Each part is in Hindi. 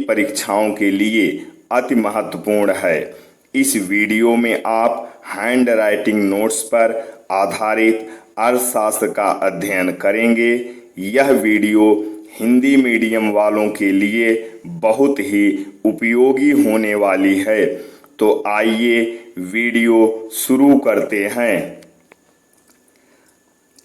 परीक्षाओं के लिए अति महत्वपूर्ण है। इस वीडियो में आप हैंड राइटिंग नोट्स पर आधारित अर्थशास्त्र का अध्ययन करेंगे। यह वीडियो हिंदी मीडियम वालों के लिए बहुत ही उपयोगी होने वाली है। तो आइए वीडियो शुरू करते हैं।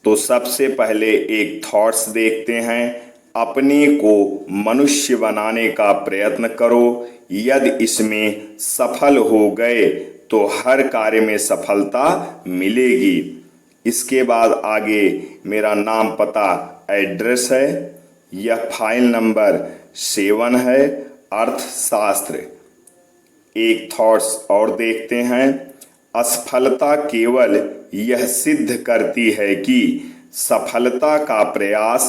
तो सबसे पहले एक थॉट्स देखते हैं। अपने को मनुष्य बनाने का प्रयत्न करो। यदि इसमें सफल हो गए तो हर कार्य में सफलता मिलेगी। इसके बाद आगे मेरा नाम, पता, एड्रेस है। यह फाइल नंबर 7 है, अर्थशास्त्र। एक थॉट्स और देखते हैं। असफलता केवल यह सिद्ध करती है कि सफलता का प्रयास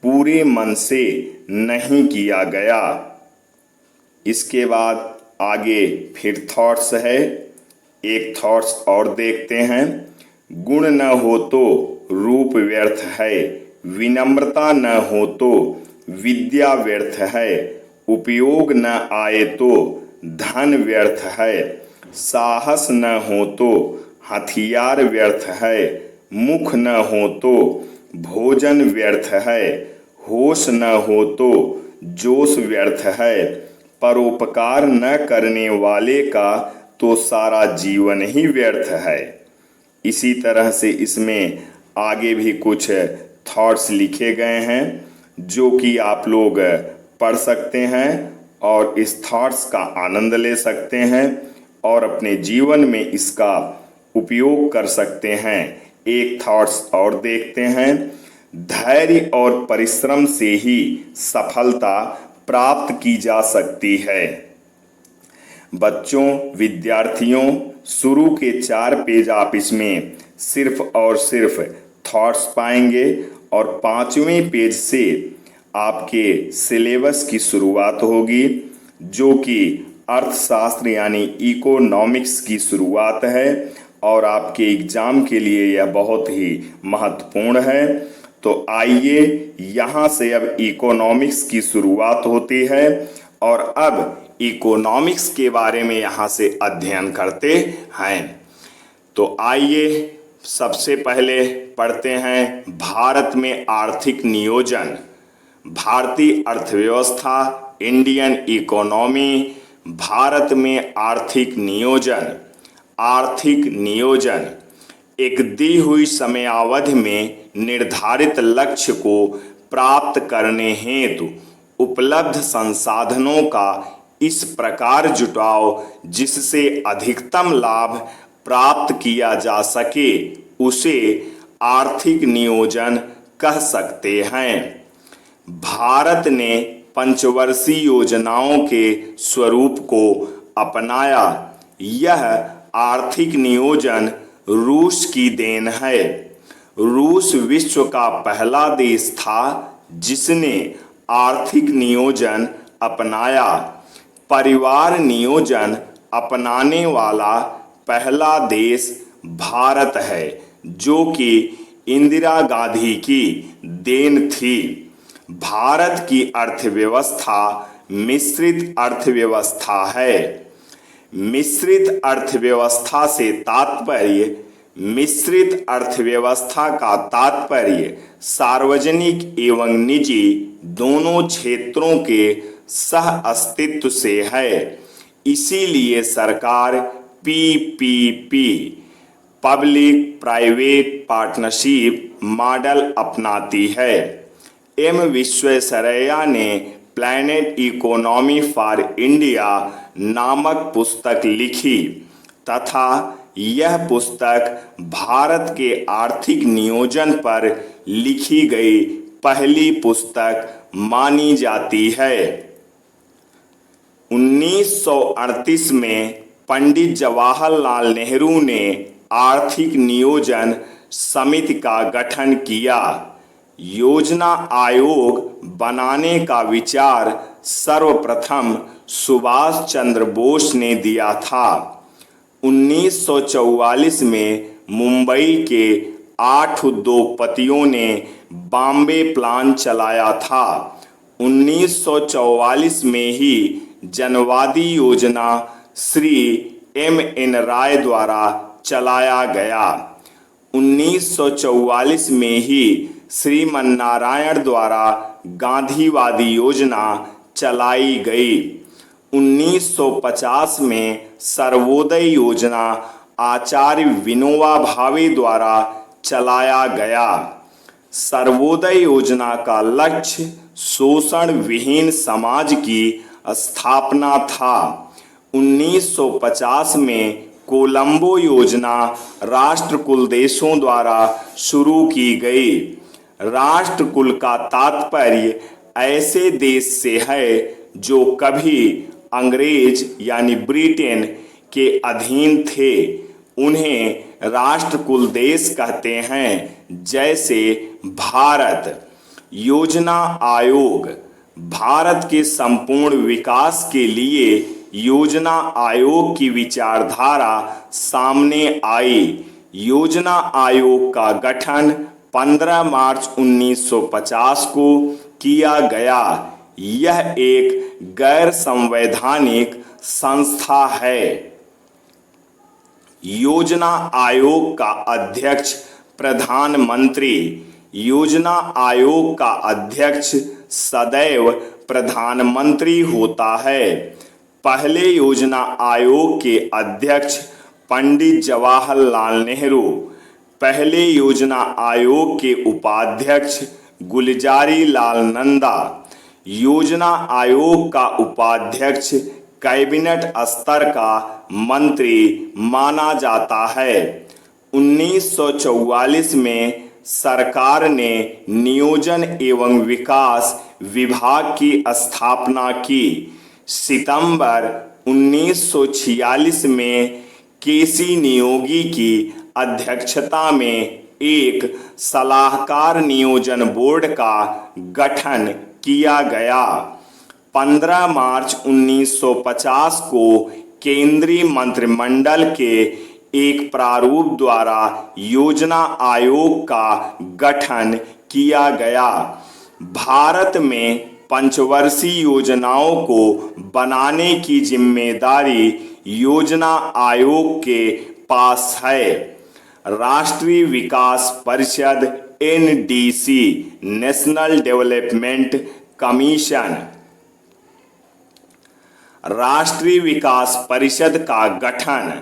पूरे मन से नहीं किया गया। इसके बाद आगे फिर थॉट्स है। एक थॉट्स और देखते हैं। गुण न हो तो रूप व्यर्थ है, विनम्रता न हो तो विद्या व्यर्थ है, उपयोग न आए तो धन व्यर्थ है, साहस न हो तो हथियार व्यर्थ है, मुख न हो तो भोजन व्यर्थ है, होश न हो तो जोश व्यर्थ है, परोपकार न करने वाले का तो सारा जीवन ही व्यर्थ है। इसी तरह से इसमें आगे भी कुछ थॉट्स लिखे गए हैं जो कि आप लोग पढ़ सकते हैं और इस थॉट्स का आनंद ले सकते हैं और अपने जीवन में इसका उपयोग कर सकते हैं। एक थॉट्स और देखते हैं। धैर्य और परिश्रम से ही सफलता प्राप्त की जा सकती है। बच्चों, विद्यार्थियों, शुरू के 4 पेज आप इसमें सिर्फ और सिर्फ थॉट्स पाएंगे और 5वें पेज से आपके सिलेबस की शुरुआत होगी जो कि अर्थशास्त्र यानी इकोनॉमिक्स की शुरुआत है और आपके एग्जाम के लिए यह बहुत ही महत्वपूर्ण है। तो आइए यहाँ से अब इकोनॉमिक्स की शुरुआत होती है और अब इकोनॉमिक्स के बारे में यहाँ से अध्ययन करते हैं। तो आइए सबसे पहले पढ़ते हैं भारत में आर्थिक नियोजन। भारतीय अर्थव्यवस्था, इंडियन इकोनॉमी। भारत में आर्थिक नियोजन। आर्थिक नियोजन एक दी हुई समयावधि में निर्धारित लक्ष्य को प्राप्त करने हेतु उपलब्ध संसाधनों का इस प्रकार जुटाव जिससे अधिकतम लाभ प्राप्त किया जा सके उसे आर्थिक नियोजन कह सकते हैं। भारत ने पंचवर्षीय योजनाओं के स्वरूप को अपनाया। यह आर्थिक नियोजन रूस की देन है। रूस विश्व का पहला देश था जिसने आर्थिक नियोजन अपनाया। परिवार नियोजन अपनाने वाला पहला देश भारत है जो कि इंदिरा गांधी की देन थी। भारत की अर्थव्यवस्था मिश्रित अर्थव्यवस्था है। मिश्रित अर्थव्यवस्था से तात्पर्य, मिश्रित अर्थव्यवस्था का तात्पर्य सार्वजनिक एवं निजी दोनों क्षेत्रों के सह अस्तित्व से है। इसीलिए सरकार PPP, public private partnership model अपनाती है। एम विश्वेश्वरैया ने प्लैनेट इकोनॉमी फॉर इंडिया नामक पुस्तक लिखी तथा यह पुस्तक भारत के आर्थिक नियोजन पर लिखी गई पहली पुस्तक मानी जाती है। 1938 में पंडित जवाहरलाल नेहरू ने आर्थिक नियोजन समिति का गठन किया। योजना आयोग बनाने का विचार सर्वप्रथम सुभाष चंद्र बोस ने दिया था। 1944 में मुंबई के 8 उद्योगपतियों ने बॉम्बे प्लान चलाया था। 1944 में ही जनवादी योजना श्री M.N. राय द्वारा चलाया गया। 1944 में ही श्रीमन्नारायण द्वारा गांधीवादी योजना चलाई गई। 1950 में सर्वोदय योजना आचार्य विनोबा भावे द्वारा चलाया गया। सर्वोदय योजना का लक्ष्य शोषण विहीन समाज की स्थापना था। 1950 में कोलंबो योजना राष्ट्रकुल देशों द्वारा शुरू की गई। राष्ट्रकुल का तात्पर्य ऐसे देश से है जो कभी अंग्रेज यानी ब्रिटेन के अधीन थे, उन्हें राष्ट्रकुल देश कहते हैं। जैसे भारत। योजना आयोग। भारत के संपूर्ण विकास के लिए योजना आयोग की विचारधारा सामने आई। योजना आयोग का गठन 15 मार्च 1950 को किया गया। यह एक गैर संवैधानिक संस्था है। योजना आयोग का अध्यक्ष प्रधानमंत्री। योजना आयोग का अध्यक्ष सदैव प्रधानमंत्री होता है। पहले योजना आयोग के अध्यक्ष पंडित जवाहरलाल नेहरू। पहले योजना आयोग के उपाध्यक्ष गुलजारी लाल नंदा। योजना आयोग का उपाध्यक्ष कैबिनेट स्तर का मंत्री माना जाता है। 1944 में सरकार ने नियोजन एवं विकास विभाग की स्थापना की। सितंबर 1946 में केसी नियोगी की अध्यक्षता में एक सलाहकार नियोजन बोर्ड का गठन किया गया। 15 मार्च 1950 को केंद्रीय मंत्रिमंडल के एक प्रारूप द्वारा योजना आयोग का गठन किया गया। भारत में पंचवर्षीय योजनाओं को बनाने की जिम्मेदारी योजना आयोग के पास है। राष्ट्रीय विकास परिषद NDC नेशनल डेवलपमेंट कमीशन। राष्ट्रीय विकास परिषद का गठन।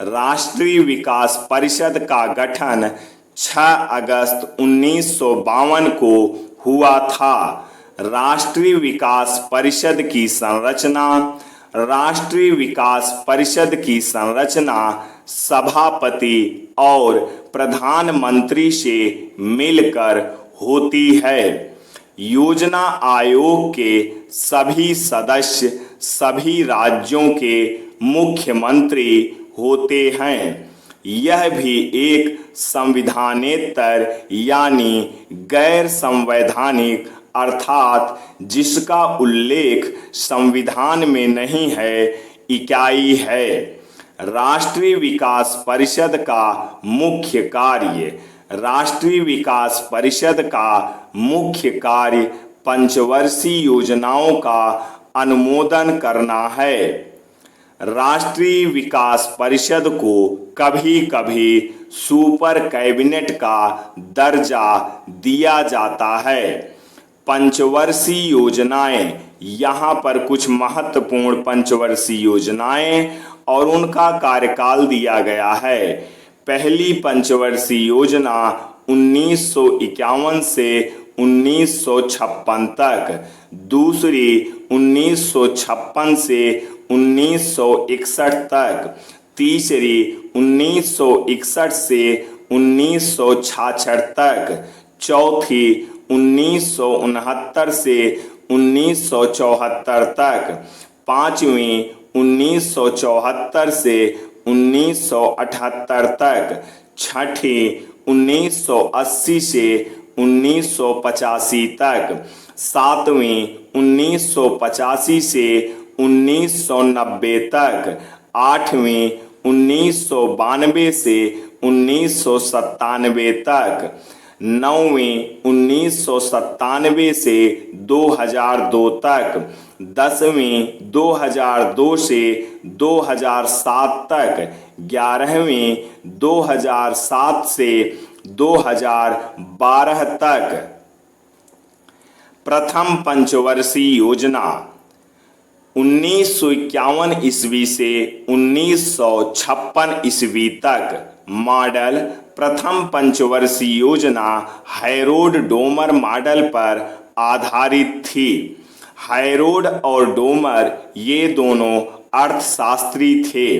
राष्ट्रीय विकास परिषद का गठन 6 अगस्त 1952 को हुआ था। राष्ट्रीय विकास परिषद की संरचना। राष्ट्रीय विकास परिषद की संरचना सभापति और प्रधानमंत्री से मिलकर होती है। योजना आयोग के सभी सदस्य सभी राज्यों के मुख्यमंत्री होते हैं। यह भी एक संविधानेतर यानी गैर संवैधानिक अर्थात जिसका उल्लेख संविधान में नहीं है इकाई है। राष्ट्रीय विकास परिषद का मुख्य कार्य। राष्ट्रीय विकास परिषद का मुख्य कार्य पंचवर्षीय योजनाओं का अनुमोदन करना है। राष्ट्रीय विकास परिषद को कभी कभी सुपर कैबिनेट का दर्जा दिया जाता है। पंचवर्षीय योजनाएं। यहाँ पर कुछ महत्वपूर्ण पंचवर्षीय योजनाएं और उनका कार्यकाल दिया गया है। पहली पंचवर्षीय योजना 1951 से 1956 तक। दूसरी 1956 से 1961 तक। तीसरी 1961 से 1966 तक। चौथी 1969 से 1974 तक। पांचवी 1974 से 1978 तक। छठी 1980 से 1985 तक। सातवीं 1985 से 1990 तक। आठवीं 1992 से 1997 तक। 9वीं 1997 से 2002 तक, 10वीं 2002 से 2007 तक, 11वीं 2007 से 2012 तक। प्रथम पंचवर्षीय योजना 1951 ईस्वी से 1956 ईस्वी तक। मॉडल प्रथम पंचवर्षीय योजना हैरोल्ड डोमर मॉडल पर आधारित थी। हैरोल्ड और डोमर ये दोनों अर्थशास्त्री थे।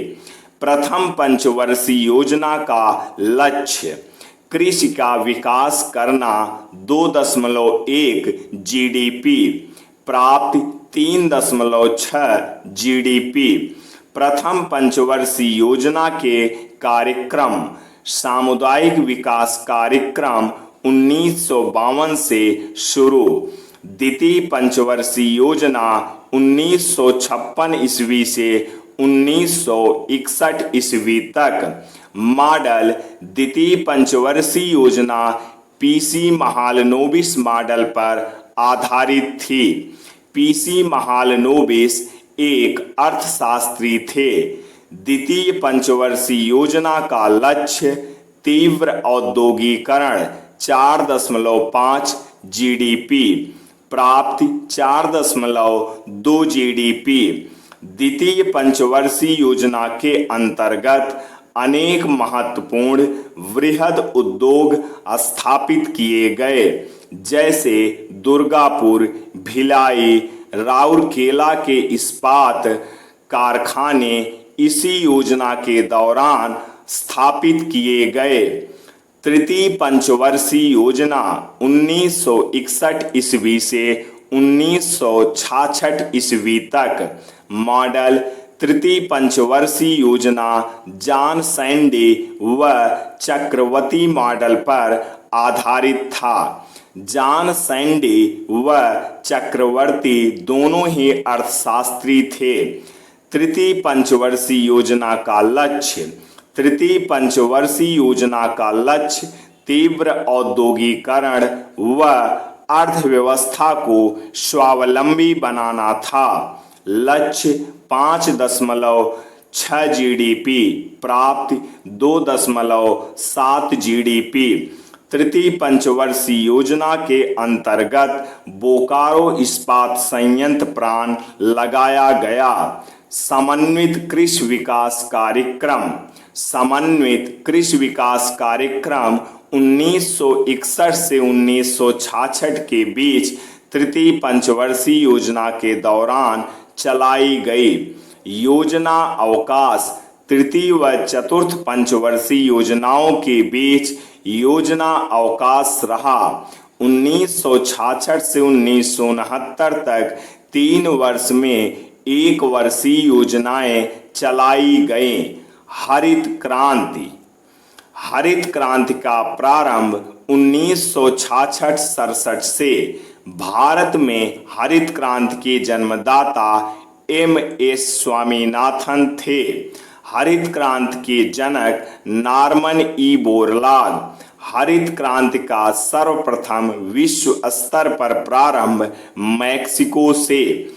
प्रथम पंचवर्षीय योजना का लक्ष्य कृषि का विकास करना, 2.1 जीडीपी प्राप्ति, 3.6 जीडीपी। प्रथम पंचवर्षीय योजना के कार्यक्रम सामुदायिक विकास कार्यक्रम 1952 से शुरू। द्वितीय पंचवर्षीय योजना 1956 ईस्वी से 1961 ईस्वी तक। मॉडल द्वितीय पंचवर्षीय योजना पीसी महालनोबिस मॉडल पर आधारित थी। पीसी महालनोबिस एक अर्थशास्त्री थे। द्वितीय पंचवर्षीय योजना का लक्ष्य तीव्र औद्योगिकरण, 4.5 जीडीपी प्राप्ति, 4.2 जीडीपी। द्वितीय पंचवर्षीय योजना के अंतर्गत अनेक महत्वपूर्ण वृहद उद्योग स्थापित किए गए, जैसे दुर्गापुर, भिलाई, राउरकेला के इस्पात कारखाने इसी योजना के दौरान स्थापित किए गए। तृतीय पंचवर्षीय योजना 1961 ईस्वी से 1966 ईस्वी तक। मॉडल तृतीय पंचवर्षीय योजना जॉन सैंडी व चक्रवर्ती मॉडल पर आधारित था। जॉन सैंडी व चक्रवर्ती दोनों ही अर्थशास्त्री थे। तृतीय पंचवर्षीय योजना का लक्ष्य तृतीय पंचवर्षीय योजना का लक्ष्य तीव्र औद्योगिकरण व अर्थव्यवस्था को स्वावलंबी बनाना था। लक्ष्य 5.6 जीडीपी प्राप्ति, 2.7 जीडीपी। तृतीय पंचवर्षीय योजना के अंतर्गत बोकारो इस्पात संयंत्र प्लांट लगाया गया। समन्वित कृषि विकास कार्यक्रम समन्वित कृषि विकास कार्यक्रम 1961 से 1966 के बीच तृतीय पंचवर्षीय योजना के दौरान चलाई गई। योजना अवकाश तृतीय व चतुर्थ पंचवर्षीय योजनाओं के बीच योजना अवकाश रहा। 1966 से 1969 तक 3 वर्ष में 1 वर्षीय योजनाएं चलाई गईं। हरित क्रांति का प्रारंभ 1966-67 से। भारत में हरित क्रांति के जन्मदाता एम.एस. स्वामीनाथन थे। हरित क्रांति के जनक नॉर्मन ई. बोरलॉग। हरित क्रांति का सर्वप्रथम विश्व स्तर पर प्रारंभ मैक्सिको से।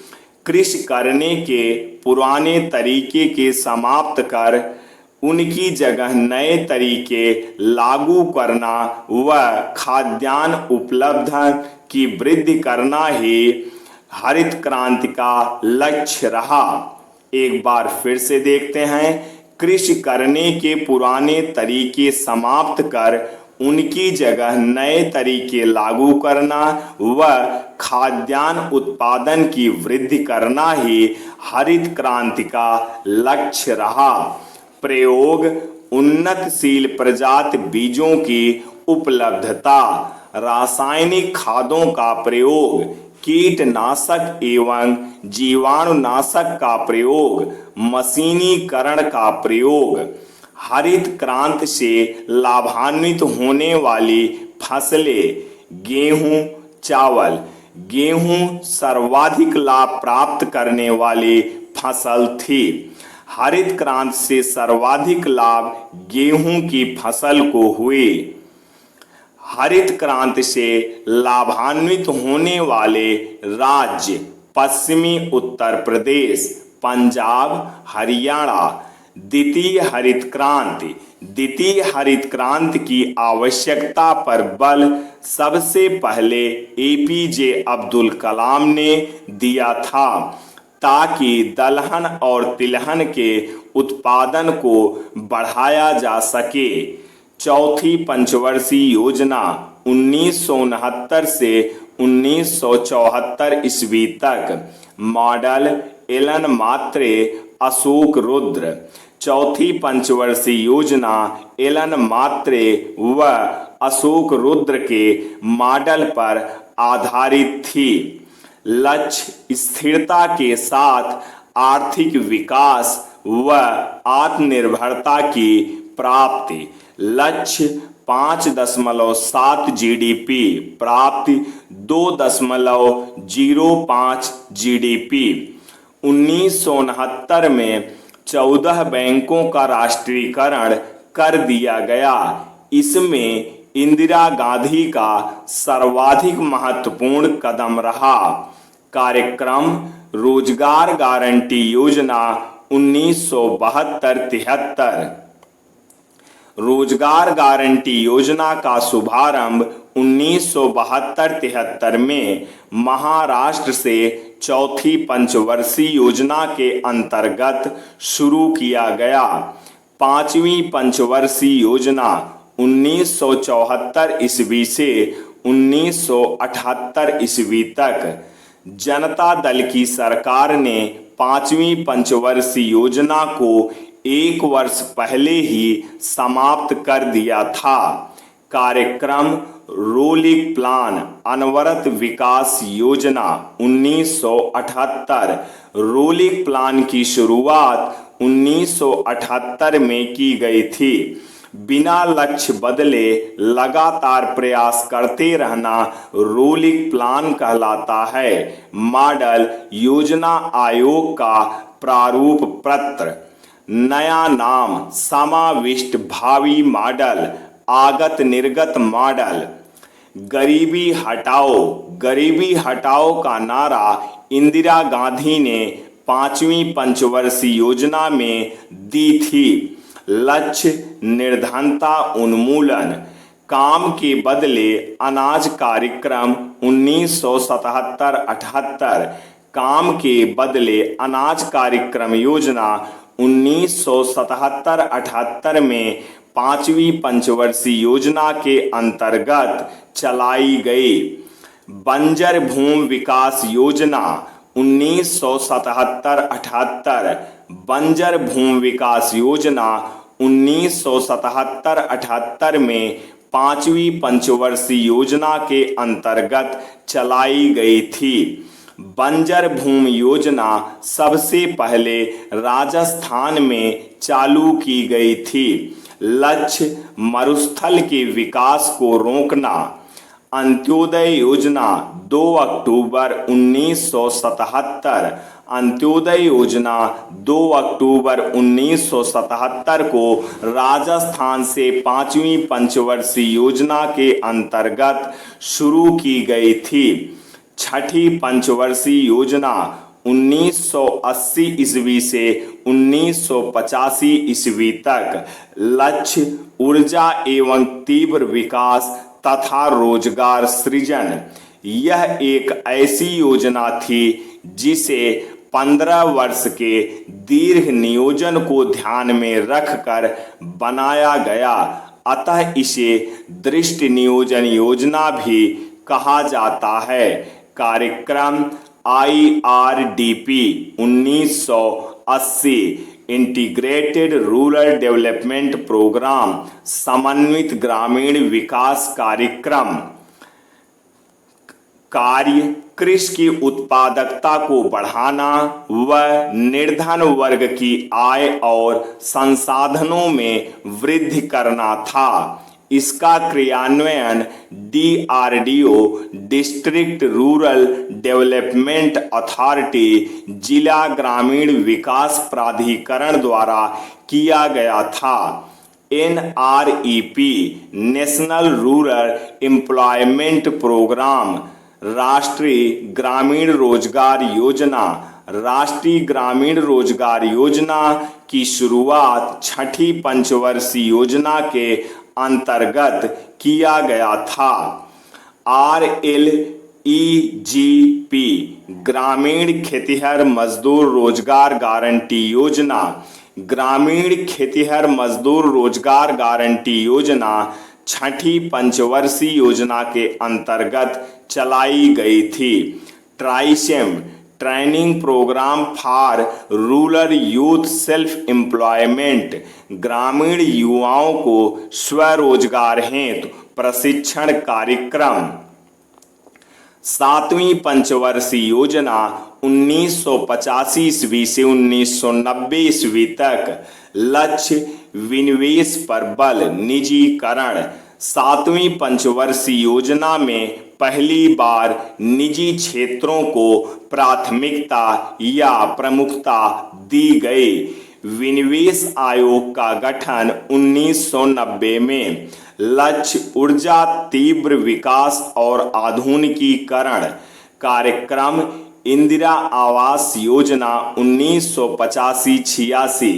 कृषि करने के पुराने तरीके के समाप्त कर उनकी जगह नए तरीके लागू करना व खाद्यान्न उपलब्धता की वृद्धि करना ही हरित क्रांति का लक्ष्य रहा। एक बार फिर से देखते हैं। कृषि करने के पुराने तरीके समाप्त कर उनकी जगह नए तरीके लागू करना व खाद्यान्न उत्पादन की वृद्धि करना ही हरित क्रांति का लक्ष्य रहा। प्रयोग उन्नतशील प्रजाति बीजों की उपलब्धता, रासायनिक खादों का प्रयोग, कीटनाशक एवं जीवाणुनाशक का प्रयोग, मशीनीकरण का प्रयोग। हरित क्रांति से लाभान्वित होने वाली फसलें गेहूं, चावल। गेहूं सर्वाधिक लाभ प्राप्त करने वाली फसल थी। हरित क्रांति से सर्वाधिक लाभ गेहूं की फसल को हुए। हरित क्रांति से लाभान्वित होने वाले राज्य पश्चिमी उत्तर प्रदेश, पंजाब, हरियाणा। द्वितीय हरित क्रांति की आवश्यकता पर बल सबसे पहले एपीजे अब्दुल कलाम ने दिया था, ताकि दलहन और तिलहन के उत्पादन को बढ़ाया जा सके। चौथी पंचवर्षीय योजना 1969 से 1974 ईस्वी तक। मॉडल एलन मात्रे, अशोक रुद्र। चौथी पंचवर्षीय योजना एलन मात्रे व अशोक रुद्र के मॉडल पर आधारित थी। लक्ष्य स्थिरता के साथ आर्थिक विकास व आत्मनिर्भरता की प्राप्ति। लक्ष्य 5.7 जीडीपी, प्राप्ति 2.05 जीडीपी। 1969 में 14 बैंकों का राष्ट्रीयकरण कर दिया गया। इसमें इंदिरा गांधी का सर्वाधिक महत्वपूर्ण कदम रहा। कार्यक्रम रोजगार गारंटी योजना 1972-73। रोजगार गारंटी योजना का शुभारंभ 1972-73 में महाराष्ट्र से चौथी पंचवर्षीय योजना के अंतर्गत शुरू किया गया। पांचवी पंचवर्षीय योजना 1974 ईस्वी से 1978 ईस्वी तक। जनता दल की सरकार ने पांचवी पंचवर्षीय योजना को एक वर्ष पहले ही समाप्त कर दिया था। कार्यक्रम रोलिंग प्लान अनवरत विकास योजना 1978। रोलिंग प्लान की शुरुआत 1978 में की गई थी। बिना लक्ष्य बदले लगातार प्रयास करते रहना रोलिंग प्लान कहलाता है। मॉडल योजना आयोग का प्रारूप पत्र। नया नाम समाविष्ट भावी मॉडल, आगत निर्गत मॉडल। गरीबी हटाओ का नारा इंदिरा गांधी ने पांचवी पंचवर्षीय योजना में दी थी। लक्ष्य निर्धनता उन्मूलन। काम के बदले अनाज कार्यक्रम 1977-78। काम के बदले अनाज कार्यक्रम योजना 1977-78 में पांचवी पंचवर्षीय योजना के अंतर्गत चलाई गई। बंजर भूमि विकास योजना 1977-78। बंजर भूमि विकास योजना 1977-78 में पांचवी पंचवर्षीय योजना के अंतर्गत चलाई गई थी। बंजर भूमि योजना सबसे पहले राजस्थान में चालू की गई थी। लक्ष्य मरुस्थल के विकास को रोकना। अंत्योदय योजना 2 अक्टूबर 1977। अंत्योदय योजना 2 अक्टूबर 1977 को राजस्थान से पांचवी पंचवर्षीय योजना के अंतर्गत शुरू की गई थी। छठी पंचवर्षीय योजना 1980 ईस्वी से 1985 ईस्वी तक। लक्ष्य ऊर्जा एवं तीव्र विकास तथा रोजगार सृजन। यह एक ऐसी योजना थी जिसे 15 वर्ष के दीर्घ नियोजन को ध्यान में रखकर बनाया गया, अतः इसे दृष्टि नियोजन योजना भी कहा जाता है। कार्यक्रम IRDP 1980 integrated rural development programme, समन्वित ग्रामीण विकास कार्यक्रम। कार्य कृषि की उत्पादकता को बढ़ाना व निर्धन वर्ग की आय और संसाधनों में वृद्धि करना था। इसका क्रियान्वयन DRDO district rural development authority जिला ग्रामीण विकास प्राधिकरण द्वारा किया गया था। NREP national rural employment programme, राष्ट्रीय ग्रामीण रोजगार योजना। राष्ट्रीय ग्रामीण रोजगार योजना की शुरुआत छठी पंचवर्षीय योजना के अंतर्गत किया गया था। RLEGP ग्रामीण खेतिहर मजदूर रोजगार गारंटी योजना। ग्रामीण खेतिहर मजदूर रोजगार गारंटी योजना छठी पंचवर्षीय योजना के अंतर्गत चलाई गई थी। TRYSEM training programme for rural youth self employment, ग्रामीण युवाओं को स्वरोजगार हेतु प्रशिक्षण कार्यक्रम। सातवीं पंचवर्षीय योजना 1985 ईस्वी से 1990 ईस्वी तक, लक्ष्य विनिवेश पर बल, निजीकरण। सातवीं पंचवर्षीय योजना में पहली बार निजी क्षेत्रों को प्राथमिकता या प्रमुखता दी गई। विनिवेश आयोग का गठन 1990 में। लक्ष्य ऊर्जा तीव्र विकास और आधुनिकीकरण कार्यक्रम। इंदिरा आवास योजना 1985-86,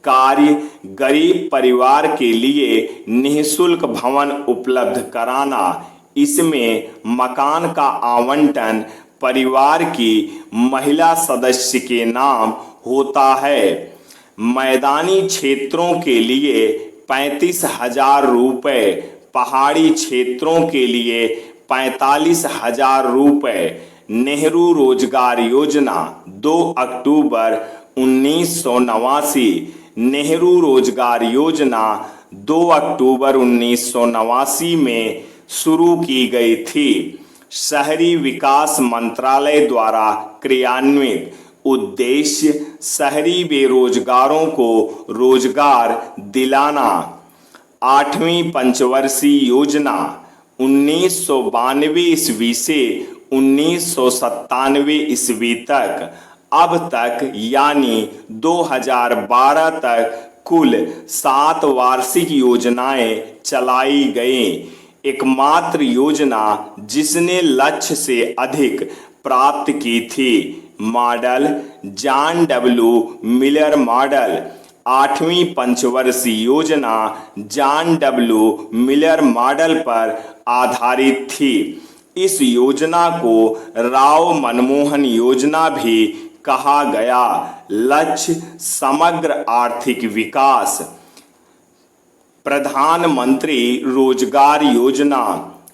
कार्य गरीब परिवार के लिए निःशुल्क भवन उपलब्ध कराना। इसमें मकान का आवंटन परिवार की महिला सदस्य के नाम होता है। मैदानी क्षेत्रों के लिए 35,000 रुपये, पहाड़ी क्षेत्रों के लिए 45,000 रुपये। नेहरू रोजगार योजना 2 अक्टूबर 1989। नेहरू रोजगार योजना 2 अक्टूबर 1989 में शुरू की गई थी। शहरी विकास मंत्रालय द्वारा क्रियान्वित। उद्देश्य शहरी बेरोजगारों को रोजगार दिलाना। आठवीं पंचवर्षीय योजना 1992 ईस्वी से 1997 ईस्वी तक, अब तक यानी 2012 तक कुल 7 वार्षिक योजनाएं चलाई गईं। एकमात्र योजना जिसने लक्ष्य से अधिक प्राप्त की थी। Model John W Miller model. आठवीं पंचवर्षीय योजना जॉन डब्ल्यू मिलर मॉडल पर आधारित थी। इस योजना को राव मनमोहन योजना भी कहा गया। लक्ष्य समग्र आर्थिक विकास। प्रधानमंत्री रोजगार योजना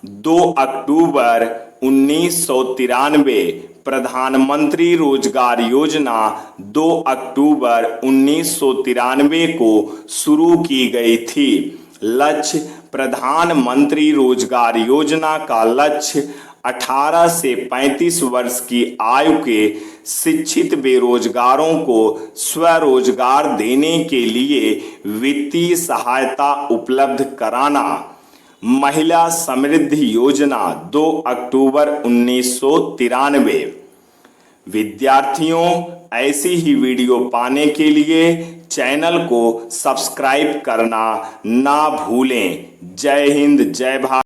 2 अक्टूबर 1993। प्रधानमंत्री रोजगार योजना 2 अक्टूबर 1993 को शुरू की गई थी। लक्ष्य प्रधानमंत्री रोजगार योजना का लक्ष्य 18 से 35 वर्ष की आयु के शिक्षित बेरोजगारों को स्वरोजगार देने के लिए वित्तीय सहायता उपलब्ध कराना। महिला समृद्धि योजना 2 अक्टूबर 1993। विद्यार्थियों, ऐसी ही वीडियो पाने के लिए चैनल को सब्सक्राइब करना ना भूलें। जय हिंद, जय भारत।